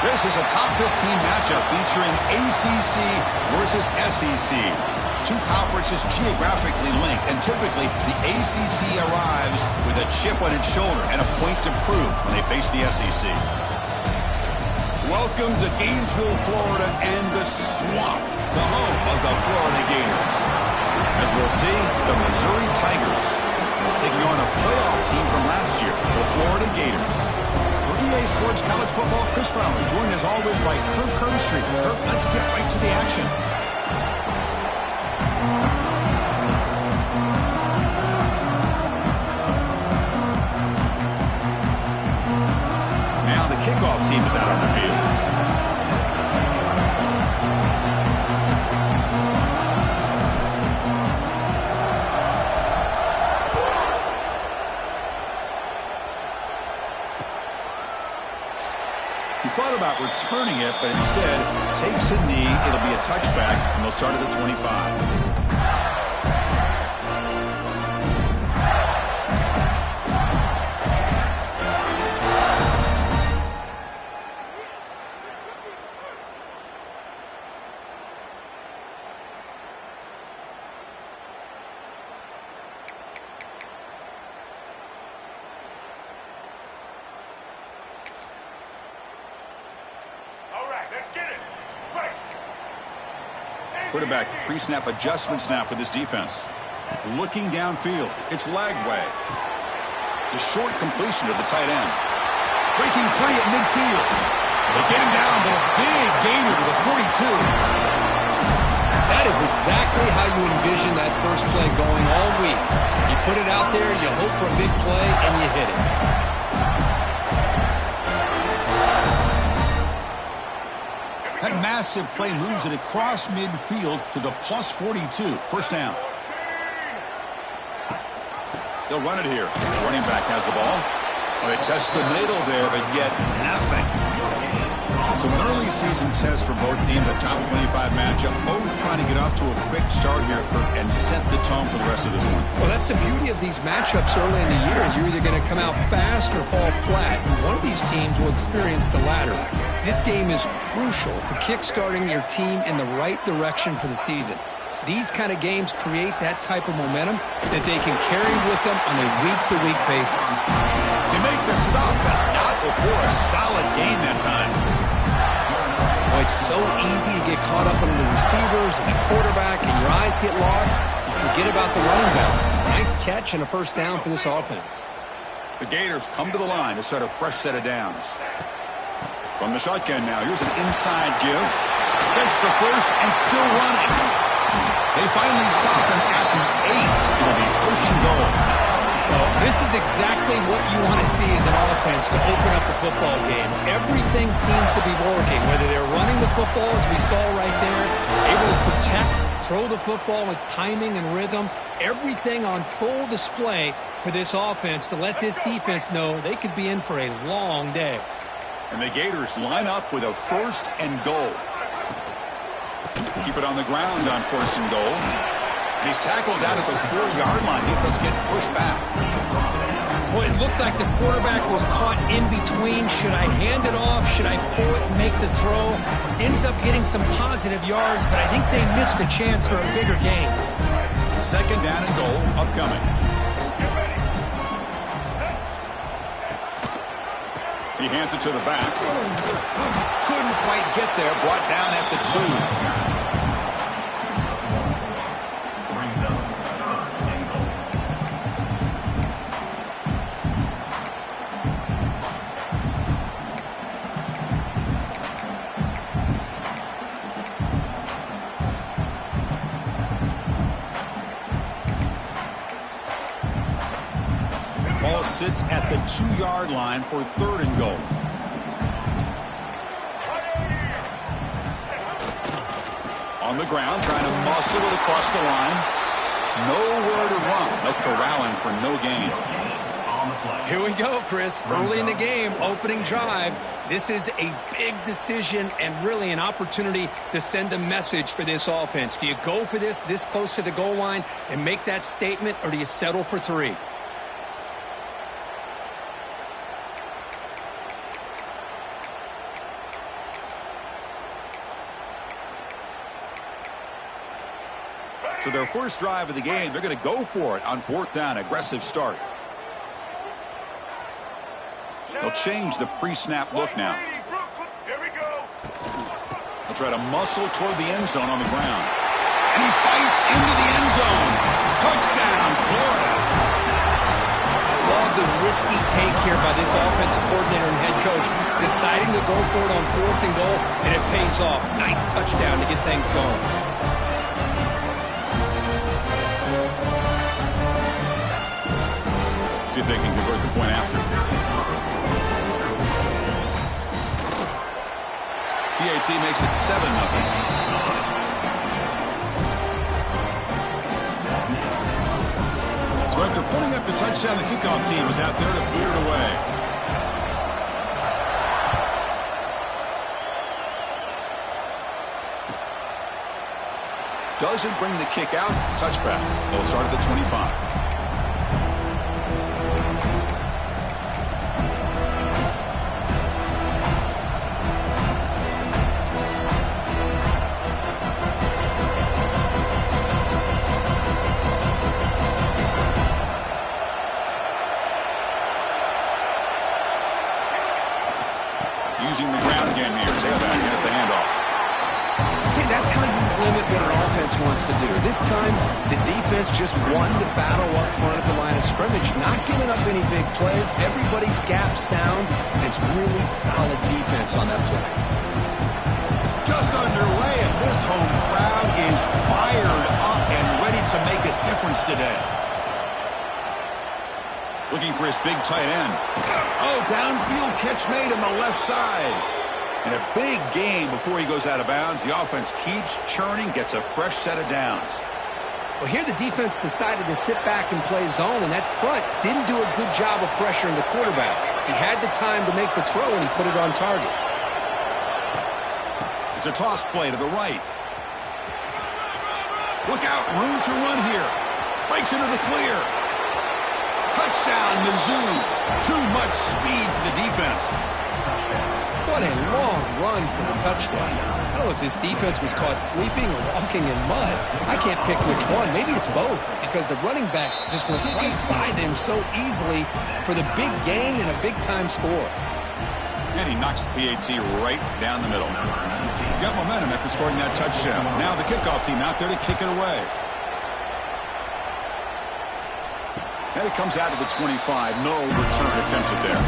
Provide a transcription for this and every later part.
This is a top 15 matchup featuring ACC versus SEC. Two conferences geographically linked, and typically the ACC arrives with a chip on its shoulder and a point to prove when they face the SEC. Welcome to Gainesville, Florida, and the Swamp, the home of the Florida Gators. As we'll see, the Missouri Tigers taking on a playoff team from last year, the Florida Gators. EA Sports College Football, Chris Fowler, joined as always by Kirk Herbstreit. Kirk, let's get right to the action. Now the kickoff team is out on the field. Thought about returning it, but instead takes a knee. It'll be a touchback, and they'll start at the 25. Quarterback pre-snap adjustments now for this defense. Looking downfield. It's Lagway. It's a short completion to the tight end. Breaking free at midfield. They get him down, but a big gainer to the 42. That is exactly how you envision that first play going all week. You put it out there, you hope for a big play, and you hit it. That massive play moves it across midfield to the plus 42. First down. They'll run it here. The running back has the ball. Well, they test the middle there, but get nothing. So an early season test for both teams, a top 25 matchup. Both trying to get off to a quick start here, Kirk, and set the tone for the rest of this one. Well, that's the beauty of these matchups early in the year. You're either going to come out fast or fall flat. And one of these teams will experience the latter. This game is crucial to kickstarting your team in the right direction for the season. These kind of games create that type of momentum that they can carry with them on a week-to-week basis. They make the stop, but not before a solid gain that time. Oh, it's so easy to get caught up in the receivers and the quarterback, and your eyes get lost. You forget about the running back. Nice catch and a first down for this offense. The Gators come to the line to start a fresh set of downs. From the shotgun now, here's an inside give. Gets the first and still running. They finally stop him at the 8. It'll be first and goal. Well, this is exactly what you want to see as an offense to open up a football game. Everything seems to be working, whether they're running the football, as we saw right there, able to protect, throw the football with timing and rhythm, everything on full display for this offense to let this defense know they could be in for a long day. And the Gators line up with a first and goal. Keep it on the ground on first and goal. And he's tackled down at the 4-yard line. Defense getting pushed back. Well, it looked like the quarterback was caught in between. Should I hand it off? Should I pull it and make the throw? Ends up getting some positive yards, but I think they missed a chance for a bigger gain. Second down and goal upcoming. He hands it to the back. Couldn't quite get there. Brought down at the 2. Ball sits at the 2-yard line for third and goal. On the ground, trying to muscle it across the line. Nowhere to run. No corralling for no gain. Here we go, Chris. Early in the game, opening drive. This is a big decision and really an opportunity to send a message for this offense. Do you go for this close to the goal line and make that statement, or do you settle for 3? So their first drive of the game, they're going to go for it on 4th down. Aggressive start. They'll change the pre-snap look now. They'll try to muscle toward the end zone on the ground. And he fights into the end zone. Touchdown, Florida. Love the risky take here by this offensive coordinator and head coach, deciding to go for it on 4th and goal, and it pays off. Nice touchdown to get things going. See if they can convert the point after. PAT makes it 7-0. So after putting up the touchdown, the kickoff team is out there to clear it away. Doesn't bring the kick out. Touchback. They'll start at the 25. Using the ground game here. Tailback has the handoff. See, that's how you limit what an offense wants to do. This time, the defense just won the battle up front at the line of scrimmage, not giving up any big plays. Everybody's gap sound, and it's really solid defense on that play. Just underway, and this home crowd is fired up and ready to make a difference today. Looking for his big tight end. Oh, downfield catch made on the left side. And a big game before he goes out of bounds. The offense keeps churning, gets a fresh set of downs. Well, here the defense decided to sit back and play zone, and that front didn't do a good job of pressuring the quarterback. He had the time to make the throw, and he put it on target. It's a toss play to the right. Look out, room to run here. Breaks into the clear. Touchdown, Mizzou. Too much speed for the defense. What a long run for the touchdown. I don't know if this defense was caught sleeping or walking in mud. I can't pick which one. Maybe it's both, because the running back just went right by them so easily for the big gain and a big-time score. And he knocks the PAT right down the middle. Got momentum after scoring that touchdown. Now the kickoff team out there to kick it away. And it comes out to the 25. No return attempted there.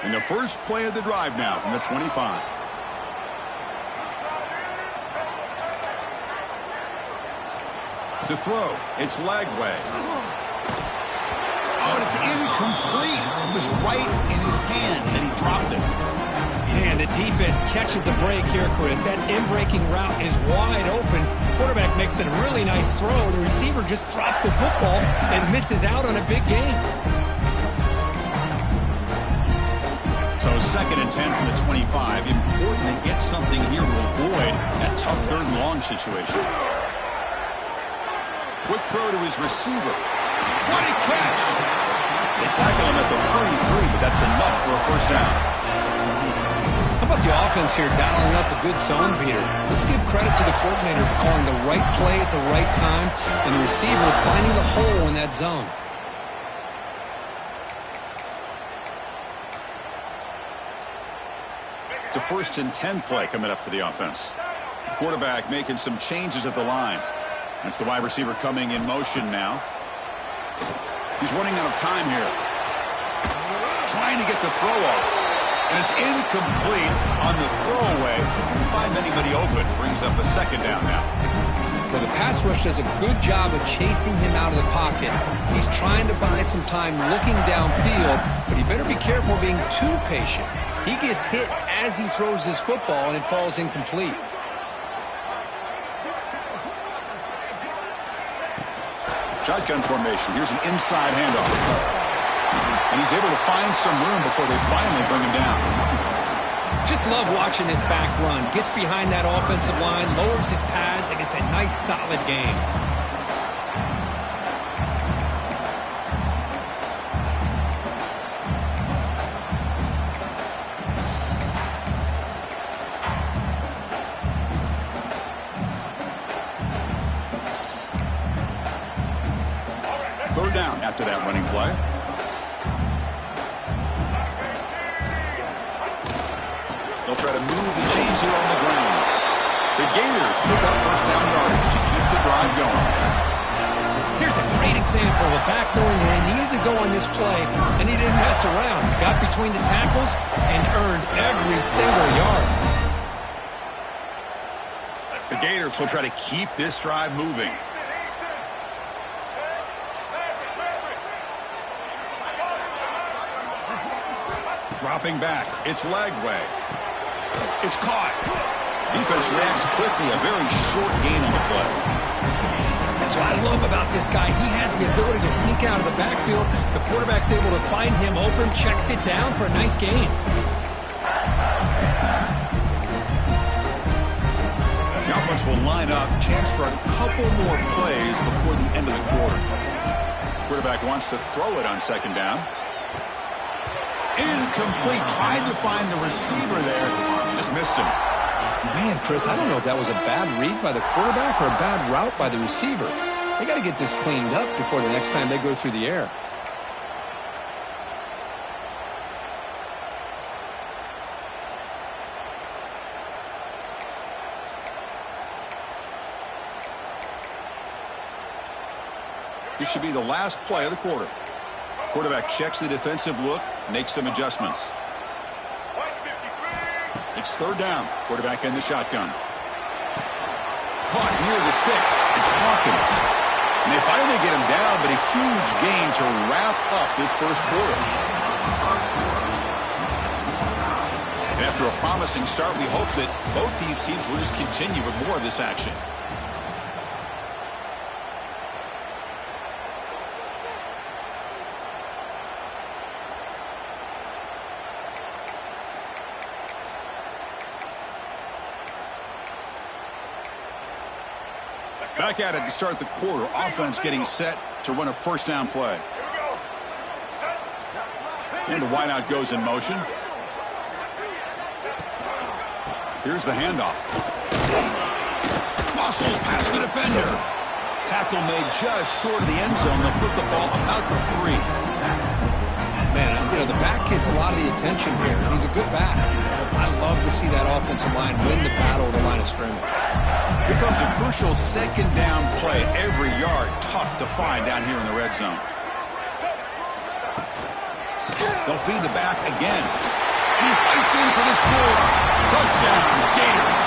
And the first play of the drive now from the 25. To throw, it's Lagway. Oh, and it's incomplete. It was right in his hands, and he dropped it. Man, the defense catches a break here, Chris. That in-breaking route is wide open. Quarterback makes a really nice throw. The receiver just dropped the football and misses out on a big gain. So 2nd and 10 from the 25. Important to get something here to avoid that tough 3rd and long situation. Quick throw to his receiver. What a catch! They tackle him at the 43, but that's enough for a first down. How about the offense here dialing up a good zone beater? Let's give credit to the coordinator for calling the right play at the right time and the receiver finding the hole in that zone. It's a 1st and 10 play coming up for the offense. The quarterback making some changes at the line. That's the wide receiver coming in motion now. He's running out of time here. Trying to get the throw off. And it's incomplete on the throwaway. Didn't find anybody open. Brings up a 2nd down now. Well, the pass rush does a good job of chasing him out of the pocket. He's trying to buy some time looking downfield, but he better be careful being too patient. He gets hit as he throws his football, and it falls incomplete. Shotgun formation. Here's an inside handoff. And he's able to find some room before they finally bring him down. Just love watching this back run. Gets behind that offensive line, lowers his pads, and gets a nice, solid gain. Third down after that running play. They'll try to move the chains here on the ground. The Gators pick up first down yardage to keep the drive going. Here's a great example of a back knowing where he needed to go on this play, and he didn't mess around. Got between the tackles and earned every single yard. The Gators will try to keep this drive moving. Dropping back. It's Lagway. It's caught. Defense reacts quickly. A very short gain on the play. That's what I love about this guy. He has the ability to sneak out of the backfield. The quarterback's able to find him open, checks it down for a nice gain. The offense will line up. Chance for a couple more plays before the end of the quarter. Quarterback wants to throw it on second down. Incomplete. Tried to find the receiver there. Just missed him. Man, Chris, I don't know if that was a bad read by the quarterback or a bad route by the receiver. They got to get this cleaned up before the next time they go through the air. This should be the last play of the quarter. Quarterback checks the defensive look, makes some adjustments. It's third down. Quarterback in the shotgun. Caught near the sticks. It's Hawkins. And they finally get him down, but a huge gain to wrap up this first quarter. And after a promising start, we hope that both these teams will just continue with more of this action. Back at it to start the quarter. Offense getting set to run a first down play. And the wideout goes in motion. Here's the handoff. Muscles past the defender. Tackle made just short of the end zone. They'll put the ball about the 3. Man, you know, the back gets a lot of the attention here. He's a good back. I love to see that offensive line win the battle of the line of scrimmage. Here comes a crucial second down play. Every yard tough to find down here in the red zone. They'll feed the back again. He fights in for the score. Touchdown, Gators.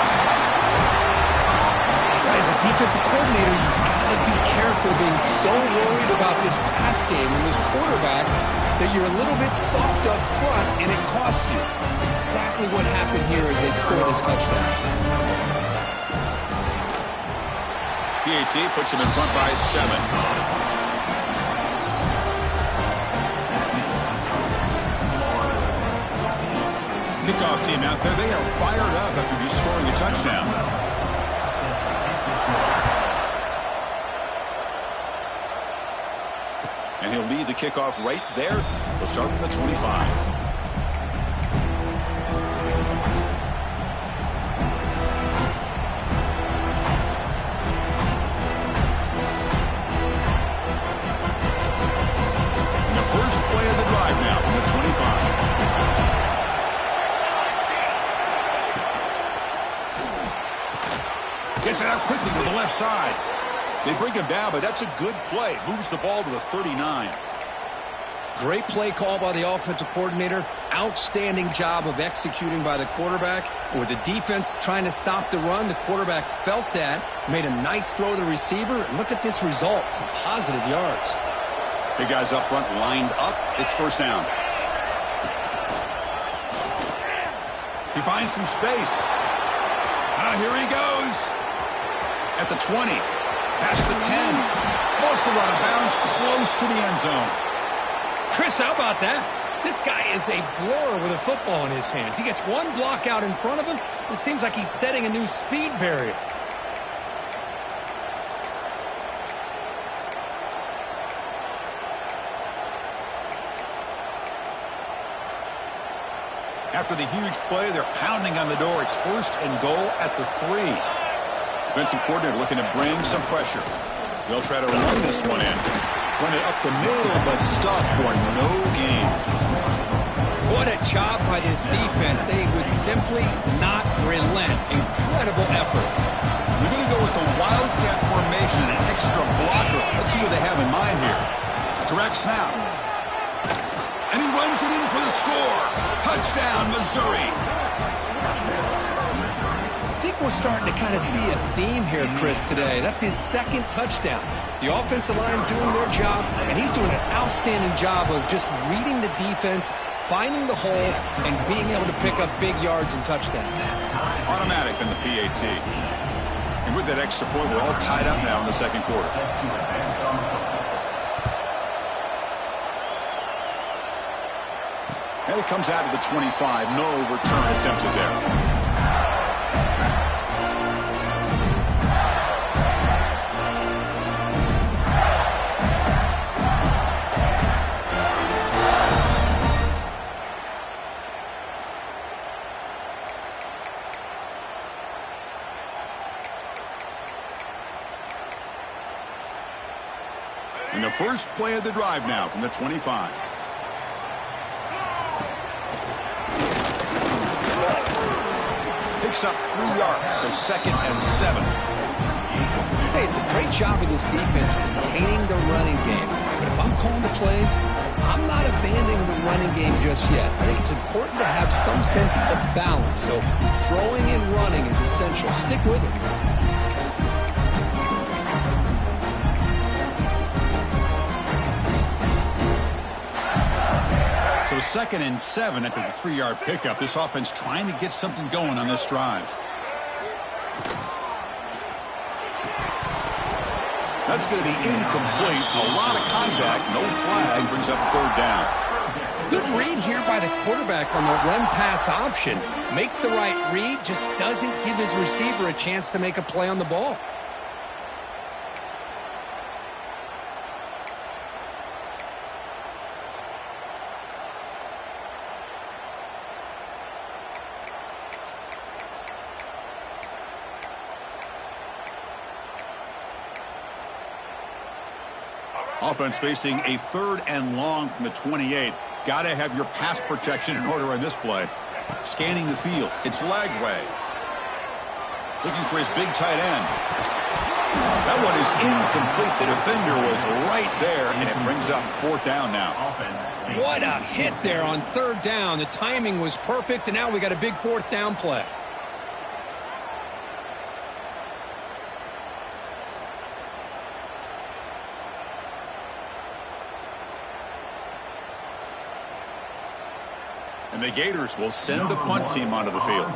As a defensive coordinator, you've got to be careful being so worried about this pass game and this quarterback that you're a little bit soft up front and it costs you. It's exactly what happened here as they score this touchdown. PAT puts him in front by 7. Kickoff team out there. They are fired up after just scoring a touchdown. And he'll lead the kickoff right there. They'll start from the 25. Gets it out quickly to the left side. They bring him down, but that's a good play. Moves the ball to the 39. Great play call by the offensive coordinator. Outstanding job of executing by the quarterback. With the defense trying to stop the run, the quarterback felt that, made a nice throw to the receiver. And look at this result. Some positive yards. Big guys up front lined up. It's first down. He finds some space. Here he goes. At the 20. Past the 10. Must run out of bounds close to the end zone. Chris, how about that? This guy is a blur with a football in his hands. He gets one block out in front of him. It seems like he's setting a new speed barrier. After the huge play, they're pounding on the door. It's 1st and goal at the 3. Defensive coordinator looking to bring some pressure. They'll try to run this one in. Run it up the middle, but stop for no gain. What a job by this defense. They would simply not relent. Incredible effort. We're going to go with the wildcat formation, an extra blocker. Let's see what they have in mind here. Direct snap. And he runs it in for the score. Touchdown, Missouri. I think we're starting to kind of see a theme here, Chris, today. That's his 2nd touchdown. The offensive line doing their job, and he's doing an outstanding job of just reading the defense, finding the hole, and being able to pick up big yards and touchdowns. Automatic in the PAT. And with that extra point, we're all tied up now in the 2nd quarter. And it comes out to the 25. No return attempted there. And the first play of the drive now from the 25. Picks up 3 yards, so 2nd and 7. Hey, it's a great job of this defense containing the running game. But if I'm calling the plays, I'm not abandoning the running game just yet. I think it's important to have some sense of balance. So throwing and running is essential. Stick with it. So 2nd and 7 after the 3-yard pickup. This offense trying to get something going on this drive. That's going to be incomplete. A lot of contact. No flag. Brings up 3rd down. Good read here by the quarterback on the run-pass option. Makes the right read, just doesn't give his receiver a chance to make a play on the ball. Offense facing a 3rd and long from the 28. Got to have your pass protection in order on this play. Scanning the field. It's Lagway. Looking for his big tight end. That one is incomplete. The defender was right there, and it brings up 4th down now. What a hit there on 3rd down. The timing was perfect, and now we got a big 4th down play. And the Gators will send the punt team onto the field.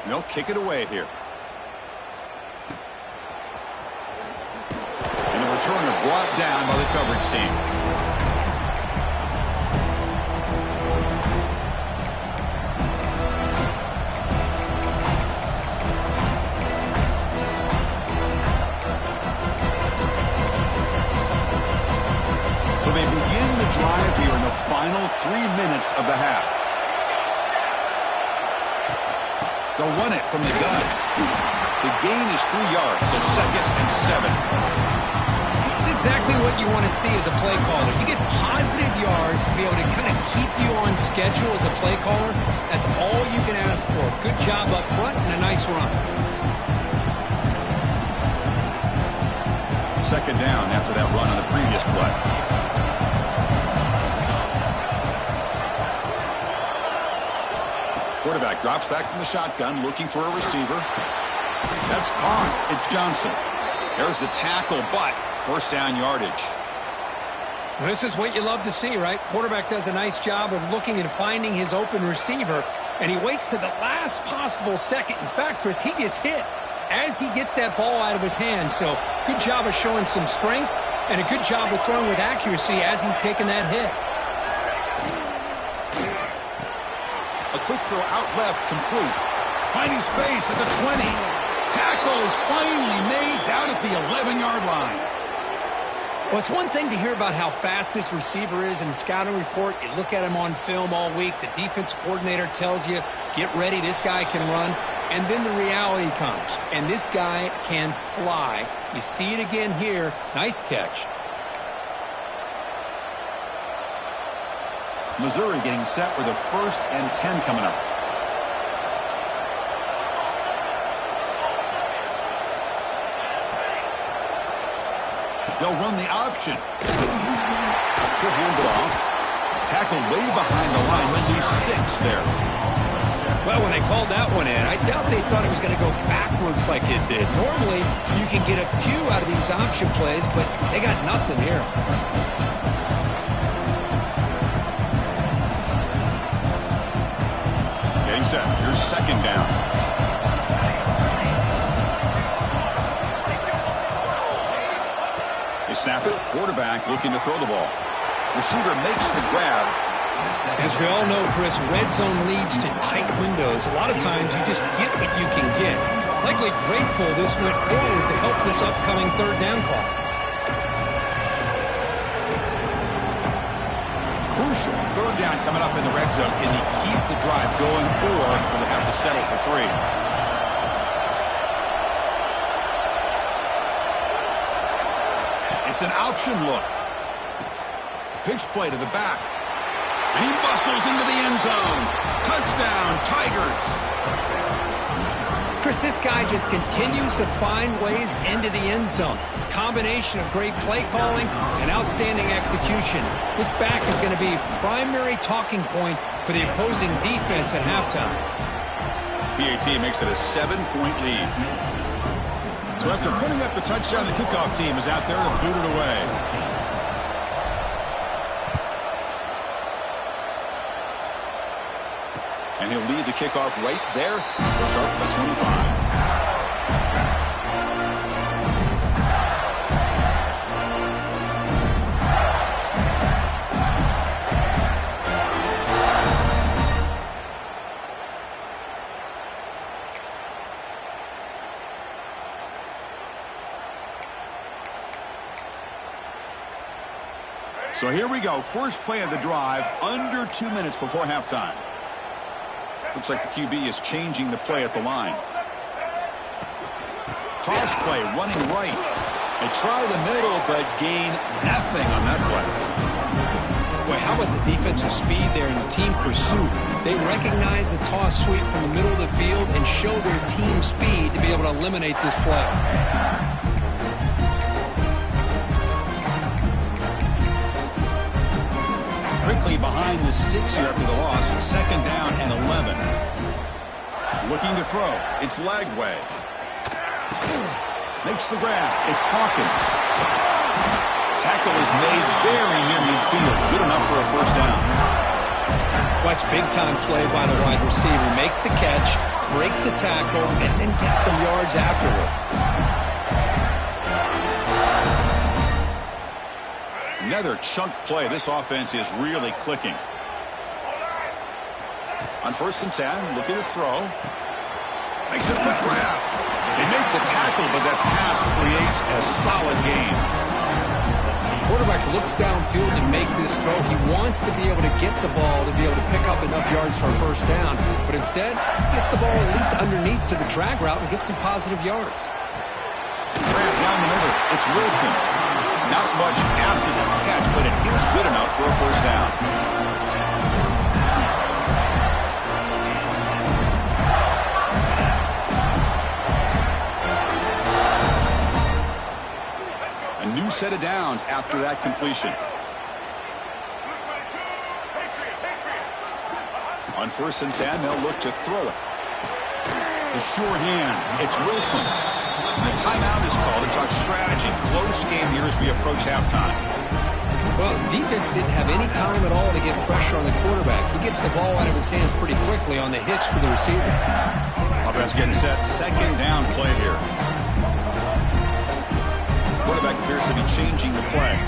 They'll kick it away here. And the returner brought down by the coverage team. They begin the drive here in the final 3 minutes of the half. They'll run it from the gun. The gain is 3 yards, so 2nd and 7. That's exactly what you want to see as a play caller. You get positive yards to be able to kind of keep you on schedule as a play caller. That's all you can ask for. Good job up front and a nice run. 2nd down after that run on the previous play. Quarterback drops back from the shotgun, looking for a receiver. That's caught. It's Johnson. There's the tackle, but 1st down yardage. This is what you love to see, right? Quarterback does a nice job of looking and finding his open receiver, and he waits to the last possible second. In fact, Chris, he gets hit as he gets that ball out of his hand. So good job of showing some strength and a good job of throwing with accuracy as he's taking that hit. A quick throw out left, complete. Finding space at the 20. Tackle is finally made down at the 11-yard line. Well, it's one thing to hear about how fast this receiver is in the scouting report. You look at him on film all week. The defense coordinator tells you, get ready, this guy can run. And then the reality comes, and this guy can fly. You see it again here. Nice catch. Missouri getting set with a 1st and 10 coming up. They'll run the option. He'll hand it off. Tackled way behind the line. He'll lose 6 there. Well, when they called that one in, I doubt they thought it was going to go backwards like it did. Normally, you can get a few out of these option plays, but they got nothing here. Getting set. Here's 2nd down. They snap it. Quarterback looking to throw the ball. Receiver makes the grab. As we all know, Chris, red zone leads to tight windows. A lot of times you just get what you can get. Likely grateful this went forward to help this upcoming 3rd down call. Crucial 3rd down coming up in the red zone. Can he keep the drive going, or will they have to settle for 3? It's an option look. Pitch play to the back. And he muscles into the end zone. Touchdown, Tigers. Chris, this guy just continues to find ways into the end zone. Combination of great play calling and outstanding execution. This back is going to be a primary talking point for the opposing defense at halftime. PAT makes it a 7-point lead. So after putting up the touchdown, the kickoff team is out there to boot it away. And he'll lead the kickoff right there. We'll start at the 25. So here we go. First play of the drive, under 2 minutes before halftime. Looks like the QB is changing the play at the line. Toss play, running right. They try the middle, but gain nothing on that play. Boy, how about the defensive speed there in the team pursuit? They recognize the toss sweep from the middle of the field and show their team speed to be able to eliminate this play. Quickly behind the sticks here after the loss. 2nd down and 11. Looking to throw. It's Lagway. Makes the grab. It's Hawkins. Tackle is made very near midfield. Good enough for a 1st down. Watch big-time play by the wide receiver. Makes the catch, breaks the tackle, and then gets some yards afterward. Another chunk play. This offense is really clicking. On 1st and 10, looking to throw. Makes a quick grab. They make the tackle, but that pass creates a solid gain. The quarterback looks downfield to make this throw. He wants to be able to get the ball to be able to pick up enough yards for a 1st down. But instead, he gets the ball at least underneath to the drag route and gets some positive yards. Grab down the middle. It's Wilson. Not much after the catch, but it is good enough for a 1st down. A new set of downs after that completion. On 1st and 10, they'll look to throw it. The sure hands. It's Wilson. The timeout is called to talk strategy. Close game here as we approach halftime. Well, defense didn't have any time at all to get pressure on the quarterback. He gets the ball out of his hands pretty quickly on the hitch to the receiver. Offense getting set. Second down play here. Quarterback appears to be changing the play.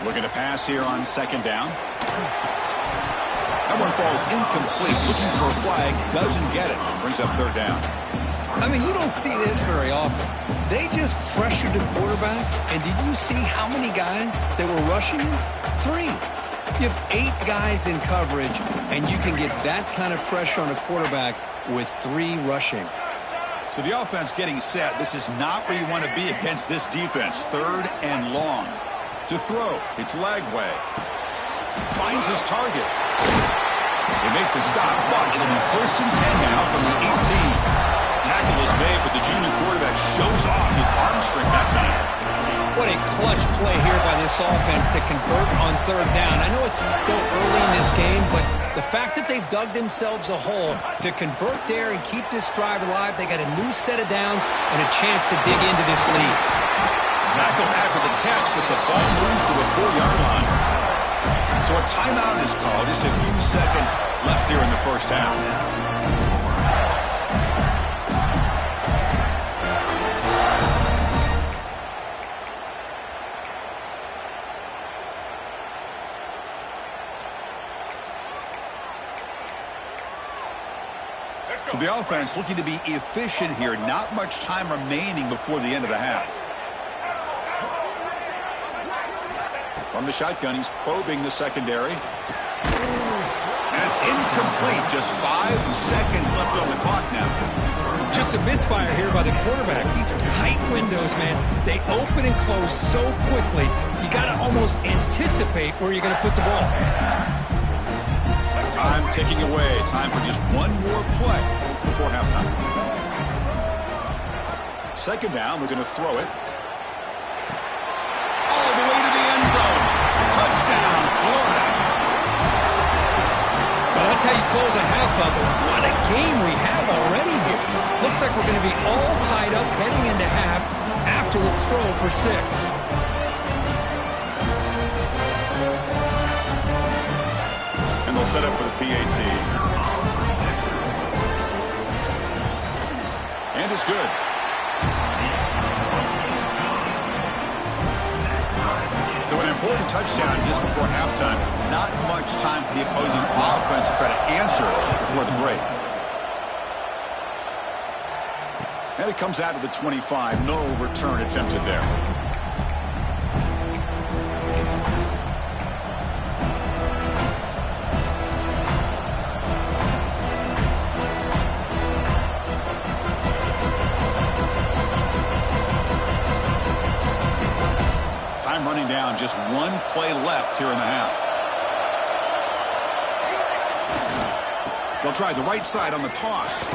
Looking to pass here on second down. That one falls incomplete. Looking for a flag. Doesn't get it. Brings up third down. I mean, you don't see this very often. They just pressured the quarterback, and did you see how many guys they were rushing him? 3. You have 8 guys in coverage, and you can get that kind of pressure on a quarterback with 3 rushing. So the offense getting set. This is not where you want to be against this defense. Third and long. To throw. It's Lagway. Finds his target. They make the stop, but it'll be first and 10 now from the 18. Tackle is made, but the junior quarterback shows off his arm strength that time. What a clutch play here by this offense to convert on third down. I know it's still early in this game, but the fact that they've dug themselves a hole to convert there and keep this drive alive, they got a new set of downs and a chance to dig into this lead. Tackle after the catch, but the ball moves to the 4-yard line. So a timeout is called. Just a few seconds left here in the first half. So the offense looking to be efficient here. Not much time remaining before the end of the half. From the shotgun, he's probing the secondary. And it's incomplete. Just 5 seconds left on the clock now. Just a misfire here by the quarterback. These are tight windows, man. They open and close so quickly. You got to almost anticipate where you're going to put the ball. Time ticking away. Time for just one more play before halftime. Second down, we're going to throw it. All the way to the end zone. Touchdown, Florida. Well, that's how you close a half of it. What a game we have already here. Looks like we're going to be all tied up heading into half after the throw for 6. They'll set up for the PAT. And it's good. So an important touchdown just before halftime. Not much time for the opposing offense to try to answer before the break. And it comes out to the 25. No return attempted there. Running down, just one play left here in the half. They'll try the right side on the toss.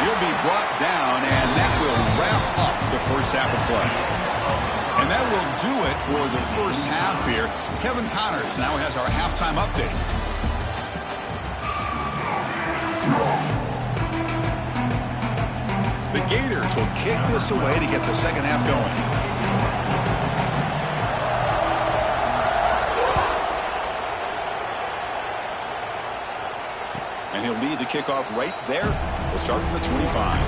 He'll be brought down, and that will wrap up the first half of play. And that will do it for the first half here. Kevin Connors now has our halftime update. The Gators will kick this away to get the second half going. And he'll lead the kickoff right there. We'll start from the 25.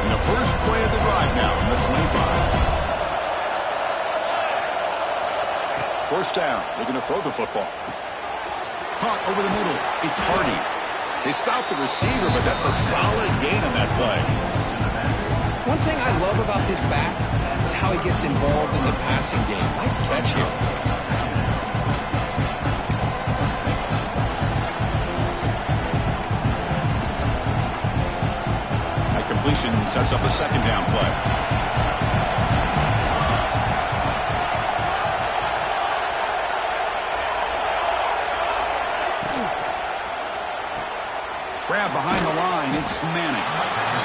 And the first play of the drive now from the 25. First down. They're going to throw the football. Caught over the middle. It's Hardy. They stopped the receiver, but that's a solid gain on that play. One thing I love about this back is how he gets involved in the passing game. Nice catch here. That completion sets up a second down play. Grab behind the line, it's Manning.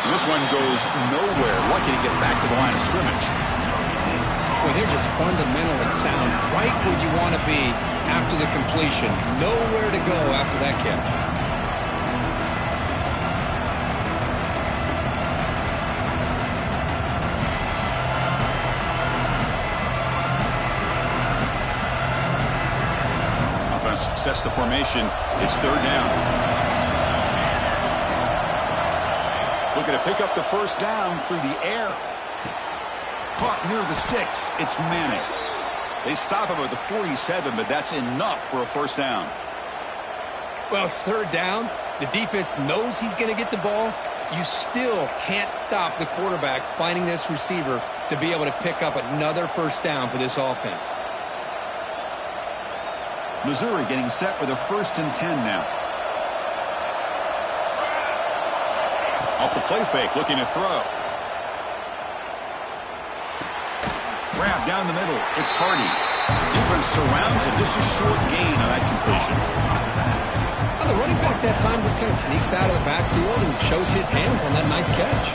And this one goes nowhere. Lucky to get back to the line of scrimmage. Boy, they're just fundamentally sound, right where you want to be after the completion. Nowhere to go after that catch. Sets the formation. It's third down. Looking to pick up the first down through the air. Caught near the sticks. It's Manning. They stop him at the 47, but that's enough for a first down. Well, it's third down. The defense knows he's going to get the ball. You still can't stop the quarterback finding this receiver to be able to pick up another first down for this offense. Missouri getting set with a 1st and 10 now. Off the play fake, looking to throw. Grab down the middle. It's Hardy. Defense surrounds him. Just a short gain on that completion. Well, the running back that time just kind of sneaks out of the backfield and shows his hands on that nice catch.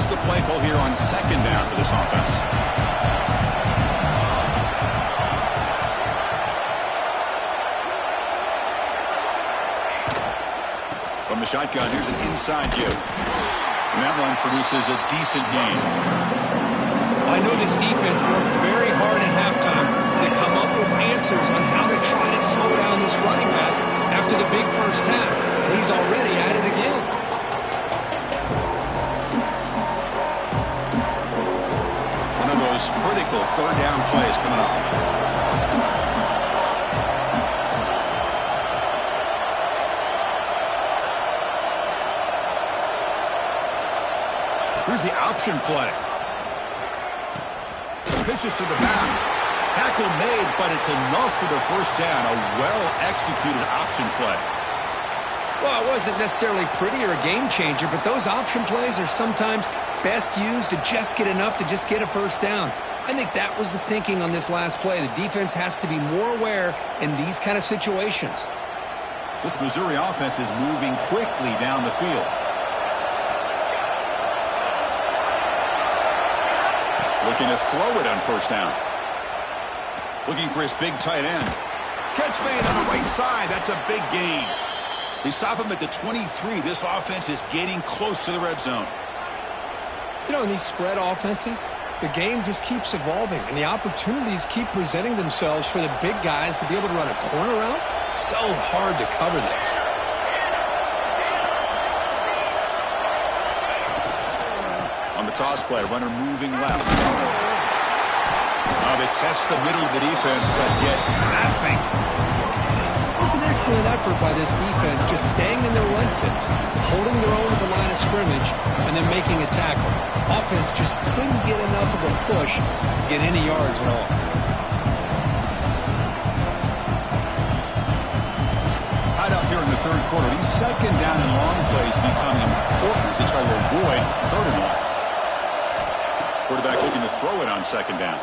The play call here on second down for this offense. From the shotgun, here's an inside give. And that one produces a decent gain. I know this defense worked very hard at halftime to come up with answers on how to try to slow down this running back after the big first half. And he's already at it again. Critical third down plays coming up. Here's the option play. Pitches to the back. Tackle made, but it's enough for the first down. A well-executed option play. Well, it wasn't necessarily pretty or a game changer, but those option plays are sometimes best used to just get enough to just get a first down. I think that was the thinking on this last play. The defense has to be more aware in these kind of situations. This Missouri offense is moving quickly down the field. Looking to throw it on first down. Looking for his big tight end. Catch made on the right side. That's a big gain. They stop him at the 23. This offense is getting close to the red zone. You know, in these spread offenses, the game just keeps evolving, and the opportunities keep presenting themselves for the big guys to be able to run a corner route. So hard to cover this. On the toss play, runner moving left. Now they test the middle of the defense, but get nothing. It was an excellent effort by this defense, just staying in their run fits, holding their own at the line of scrimmage, and then making a tackle. Offense just couldn't get enough of a push to get any yards at all. Tied up here in the third quarter. These second down and long plays become important as they try to avoid third and long. Quarterback looking to throw it on second down.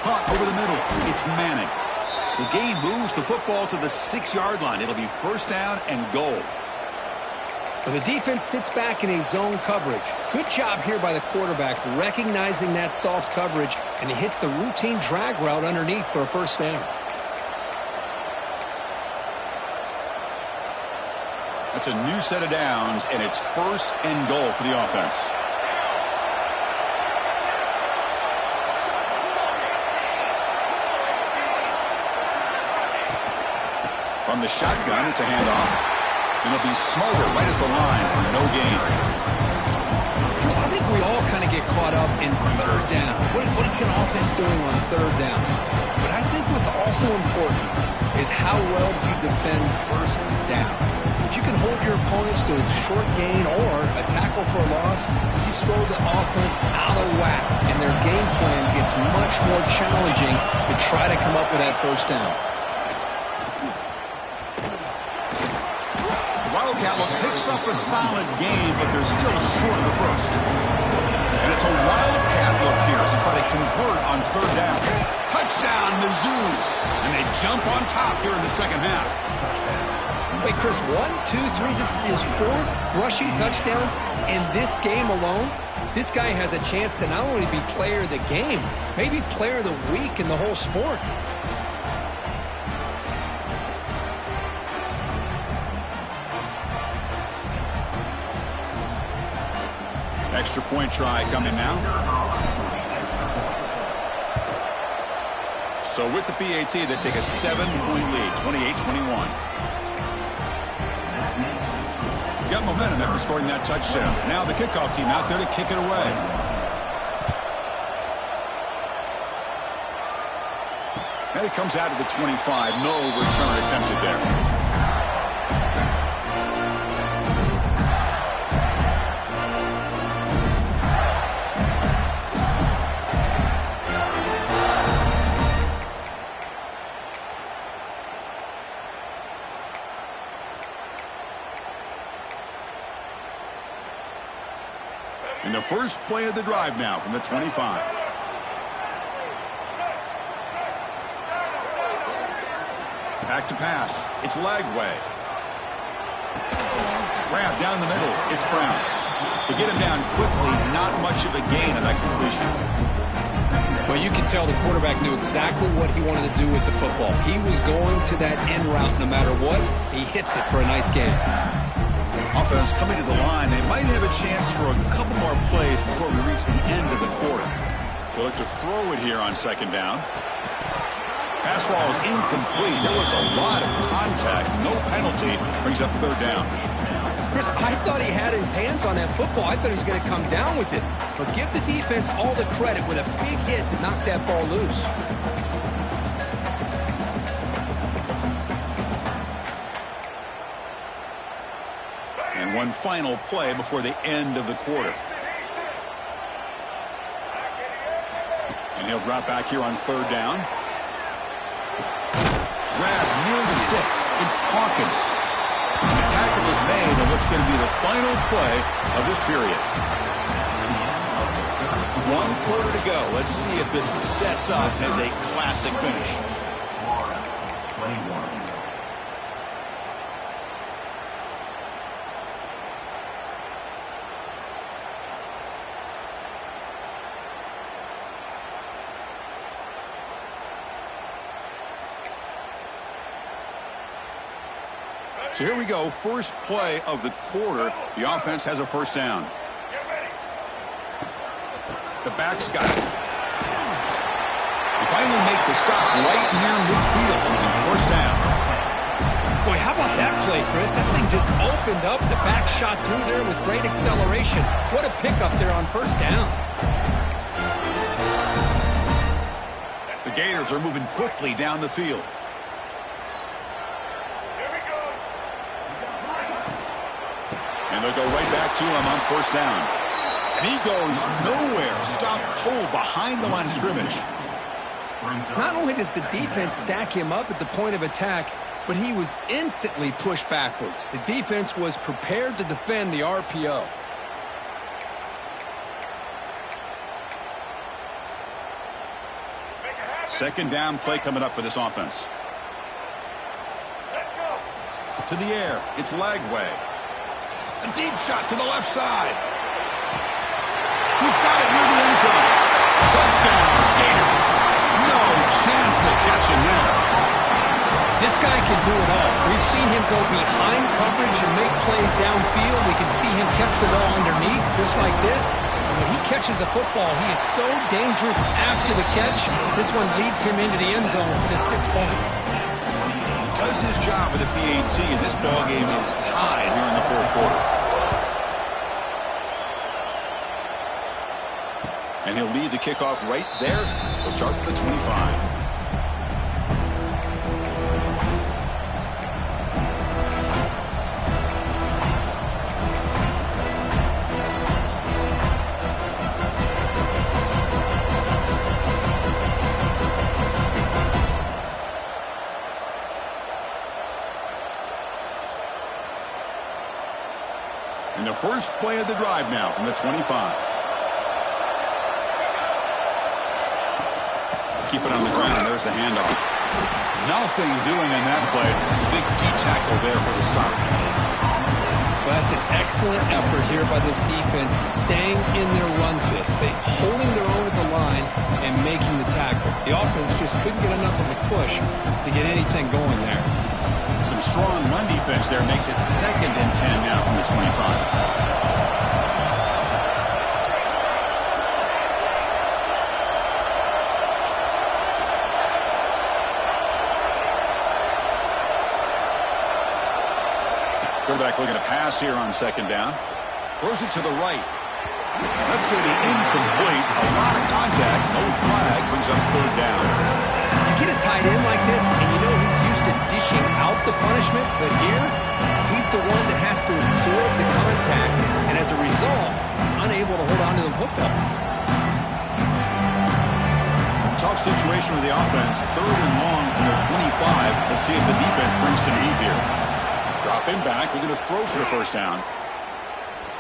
Caught over the middle. It's Manning. The gain moves the football to the 6-yard line. It'll be first down and goal. Well, the defense sits back in a zone coverage. Good job here by the quarterback recognizing that soft coverage, and he hits the routine drag route underneath for a first down. That's a new set of downs, and it's first and goal for the offense. From the shotgun, it's a handoff. And it'll be Smolder right at the line for no gain. Chris, I think we all kind of get caught up in third down. What's an offense doing on third down? But I think what's also important is how well you defend first down. If you can hold your opponents to a short gain or a tackle for a loss, you throw the offense out of whack, and their game plan gets much more challenging to try to come up with that first down. Wildcat picks up a solid game, but they're still short of the first. And it's a Wildcat look here as they try to convert on third down. Touchdown, Mizzou. And they jump on top here in the second half. Wait, Chris, 1, 2, 3. This is his 4th rushing touchdown in this game alone. This guy has a chance to not only be player of the game, maybe player of the week in the whole sport. Extra point try coming now. So with the PAT, they take a 7-point lead, 28-21. Got momentum after scoring that touchdown. Now the kickoff team out there to kick it away. And it comes out of the 25. No return attempted there. And the first play of the drive now from the 25. Back to pass. It's Lagway. Grab down the middle. It's Brown. They get him down quickly. Not much of a gain on that completion. Well, you can tell the quarterback knew exactly what he wanted to do with the football. He was going to that end route no matter what. He hits it for a nice gain. Offense coming to the line. They might have a chance for a couple more plays before we reach the end of the quarter. They'll look to throw it here on second down. Pass ball is incomplete. There was a lot of contact. No penalty. Brings up third down. Chris, I thought he had his hands on that football. I thought he was going to come down with it. But give the defense all the credit with a big hit to knock that ball loose. And one final play before the end of the quarter. And he'll drop back here on third down. Grab near the sticks. It's Hawkins. And the tackle is made on what's going to be the final play of this period. 1 quarter to go. Let's see if this sets up as a classic finish. 21. So here we go, first play of the quarter. The offense has a first down. The back's got it. They finally make the stop right near midfield and first down. Boy, how about that play, Chris? That thing just opened up. The back shot through there with great acceleration. What a pickup there on first down. The Gators are moving quickly down the field. And they'll go right back to him on first down. And he goes nowhere. Stopped cold behind the line of scrimmage. Not only does the defense stack him up at the point of attack, but he was instantly pushed backwards. The defense was prepared to defend the RPO. Second down play coming up for this offense. To the air. It's Lagway. A deep shot to the left side. He's got it near the end zone. Touchdown, Gators. No chance to catch him there. This guy can do it all. We've seen him go behind coverage and make plays downfield. We can see him catch the ball underneath, just like this. And when he catches a football, he is so dangerous after the catch. This one leads him into the end zone for the 6 points. Does his job with the PAT, and this ball game is tied here in the fourth quarter. And he'll lead the kickoff right there. We'll start with the 25. And the first play of the drive now from the 25. keep it on the ground. There's the handoff. Nothing doing in that play. Big D-tackle there for the stop. Well, that's an excellent effort here by this defense, staying in their run fit, holding their own at the line and making the tackle. The offense just couldn't get enough of a push to get anything going there. Some strong run defense there makes it 2nd and 10 now from the 25. Quarterback looking to pass here on 2nd down. Throws it to the right. That's going to be incomplete. A lot of contact. No flag. Brings up 3rd down. You get a tight end like this, and you know he's used to dishing out the punishment, but here, he's the one that has to absorb the contact, and as a result, he's unable to hold on to the football. Tough situation with the offense. 3rd and long from their 25. Let's see if the defense brings some heat here. Drop him back. We're going to throw for the 1st down.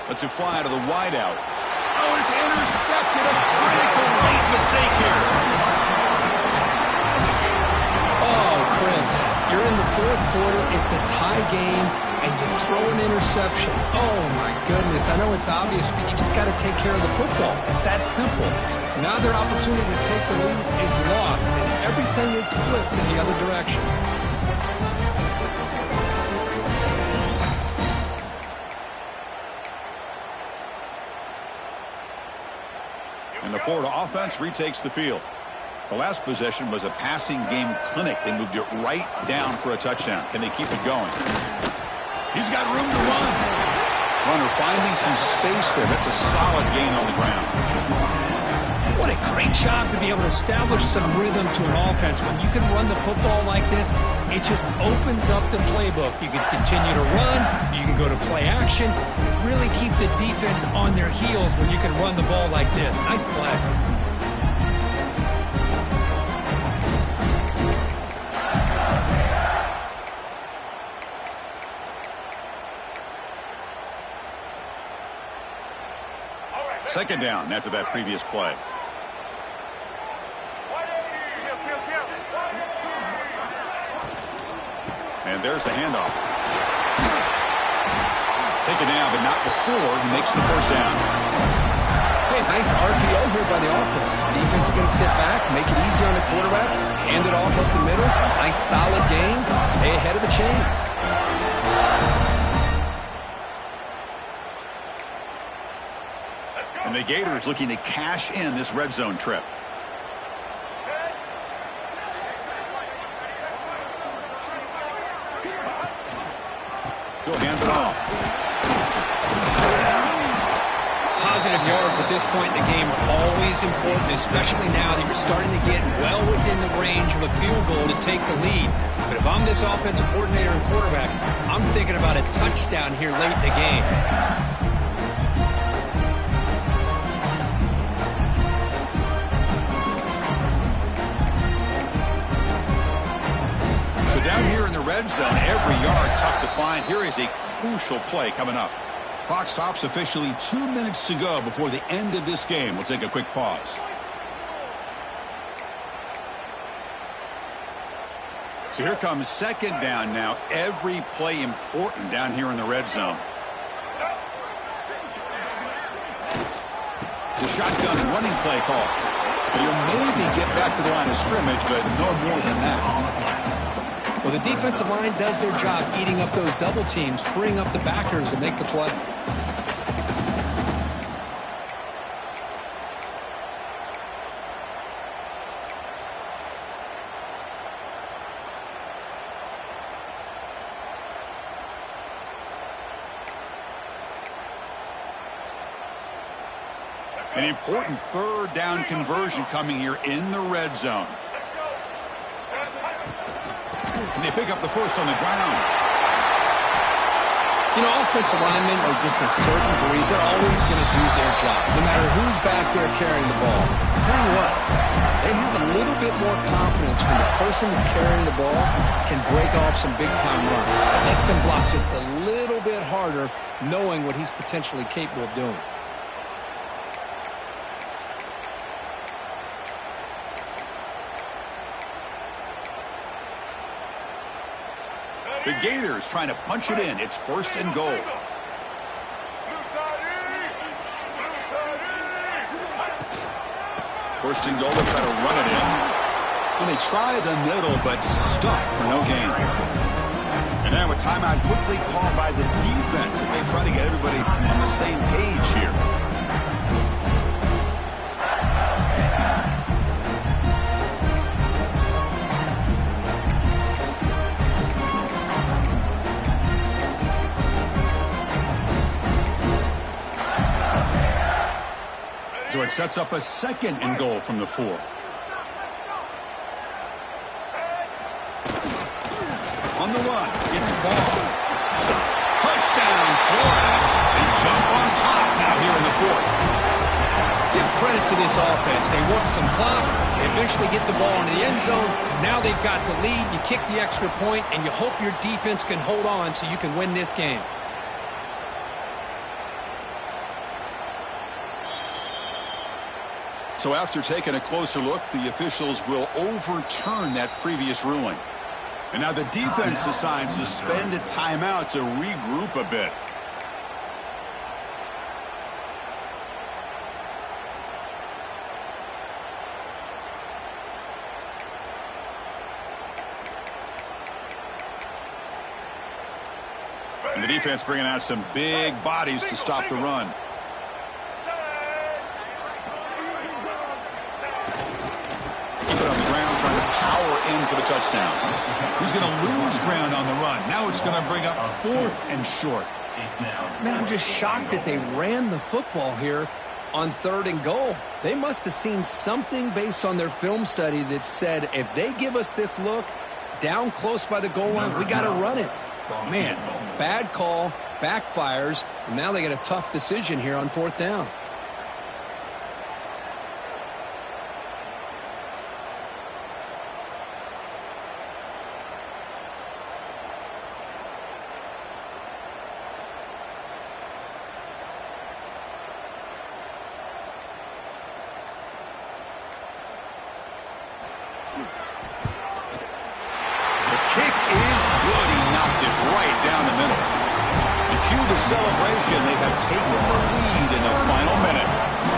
Lets it fly to the wideout. Oh, it's intercepted. A critical late mistake here. Oh, Chris, you're in the 4th quarter. It's a tie game, and you throw an interception. Oh, my goodness. I know it's obvious, but you just got to take care of the football. It's that simple. Now their opportunity to take the lead is lost, and everything is flipped in the other direction. And the Florida offense retakes the field. The last possession was a passing game clinic. They moved it right down for a touchdown. Can they keep it going? He's got room to run. Runner finding some space there. That's a solid gain on the ground. What a great job to be able to establish some rhythm to an offense. When you can run the football like this, it just opens up the playbook. You can continue to run. You can go to play action. You really keep the defense on their heels when you can run the ball like this. Nice play. Second down after that previous play. And there's the handoff. Taken down, but not before he makes the 1st down. Hey, nice RPO here by the offense. Defense is going to sit back, make it easy on the quarterback, hand it off up the middle. Nice solid gain. Stay ahead of the chains. And the Gators looking to cash in this red zone trip. Go hand it off. Positive yards at this point in the game are always important, especially now that you're starting to get well within the range of a field goal to take the lead. But if I'm this offensive coordinator and quarterback, I'm thinking about a touchdown here late in the game. Down here in the red zone, every yard tough to find. Here is a crucial play coming up. Clock stops officially 2 minutes to go before the end of this game. We'll take a quick pause. So here comes 2nd down now. Every play important down here in the red zone. The shotgun running play call. You'll maybe get back to the line of scrimmage, but no more than that. Well, the defensive line does their job eating up those double teams, freeing up the backers to make the play. An important 3rd down conversion coming here in the red zone. And they pick up the 1st on the ground. You know, offensive linemen are just a certain breed. They're always going to do their job, no matter who's back there carrying the ball. I'll tell you what, they have a little bit more confidence when the person that's carrying the ball can break off some big-time runs. It makes them block just a little bit harder, knowing what he's potentially capable of doing. The Gators trying to punch it in. It's 1st and goal. First and goal, they try to run it in. And they try the middle, but stuck for no gain. And now a timeout quickly called by the defense as they try to get everybody on the same page here. So it sets up a 2nd and goal from the 4. On the run, it's Ball. Touchdown, Florida. They jump on top now here in the 4th. Give credit to this offense. They work some clock. They eventually get the ball into the end zone. Now they've got the lead. You kick the extra point, and you hope your defense can hold on so you can win this game. So after taking a closer look, the officials will overturn that previous ruling. And now the defense decides to spend a timeout to regroup a bit. And the defense bringing out some big bodies to stop the run. In for the touchdown. He's going to lose ground on the run. Now it's going to bring up 4th and short. Man, I'm just shocked that they ran the football here on 3rd and goal. They must have seen something based on their film study that said, if they give us this look down close by the goal line, we got to run it. Man, bad call, backfires, and now they get a tough decision here on 4th down. Celebration, they have taken the lead in the final minute.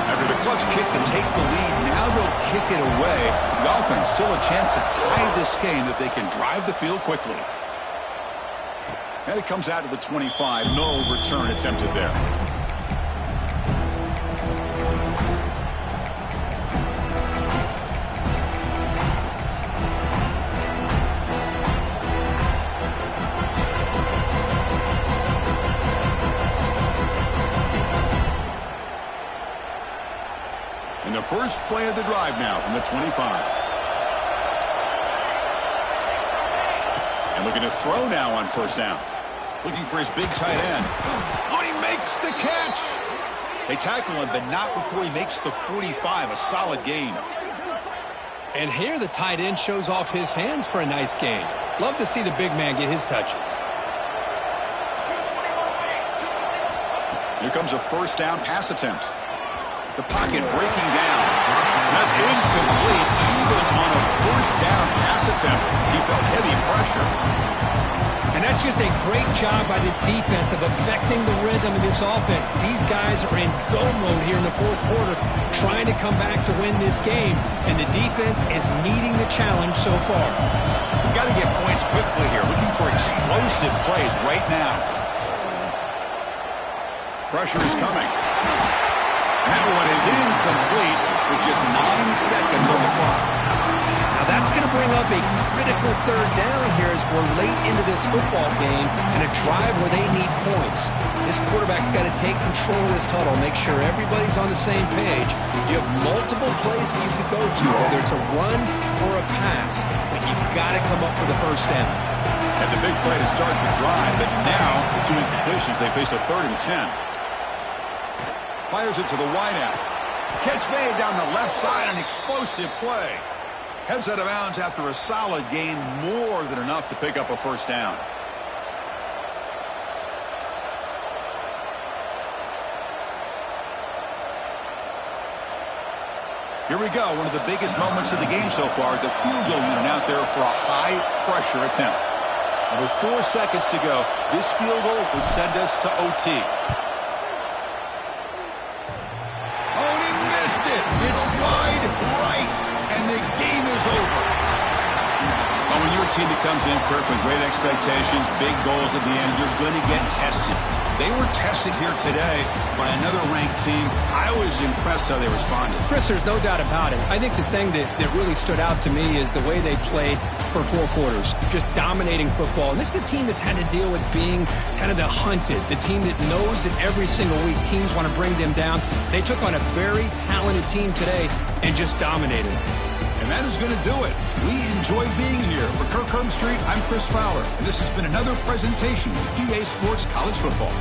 After the clutch kick to take the lead, now they'll kick it away. The offense still a chance to tie this game if they can drive the field quickly. And it comes out to the 25. No return attempted there. And the first play of the drive now from the 25. And looking to throw now on 1st down. Looking for his big tight end. Oh, he makes the catch. They tackle him, but not before he makes the 45. A solid gain. And here the tight end shows off his hands for a nice gain. Love to see the big man get his touches. Here comes a 1st down pass attempt. The pocket breaking down. That's incomplete even on a 1st down pass attempt. He felt heavy pressure. And that's just a great job by this defense of affecting the rhythm of this offense. These guys are in go mode here in the 4th quarter, trying to come back to win this game. And the defense is meeting the challenge so far. We've got to get points quickly here. Looking for explosive plays right now. Pressure is coming. That one is incomplete with just 9 seconds on the clock. Now that's going to bring up a critical 3rd down here as we're late into this football game and a drive where they need points. This quarterback's got to take control of this huddle, make sure everybody's on the same page. You have multiple plays that you could go to, whether it's a run or a pass, but you've got to come up with a 1st down. And the big play to start the drive, but now with 2 incompletions, they face a 3rd and 10. Fires it to the wideout. Catch made down the left side, an explosive play. Heads out of bounds after a solid gain, more than enough to pick up a 1st down. Here we go, one of the biggest moments of the game so far. The field goal unit out there for a high-pressure attempt. And with 4 seconds to go, this field goal would send us to OT. Oh, and he missed it. It's wide right, and the game is over. Well, when you're a team that comes in, Kirk, with great expectations, big goals at the end, you're going to get tested. They were tested here today by another ranked team. I was impressed how they responded. Chris, there's no doubt about it. I think the thing that really stood out to me is the way they played for 4 quarters, just dominating football. And this is a team that's had to deal with being kind of the hunted, the team that knows that every single week teams want to bring them down. They took on a very talented team today and just dominated. And that is going to do it. We enjoy being here. For Kirk Herbstreit, I'm Chris Fowler, and this has been another presentation of EA Sports College Football.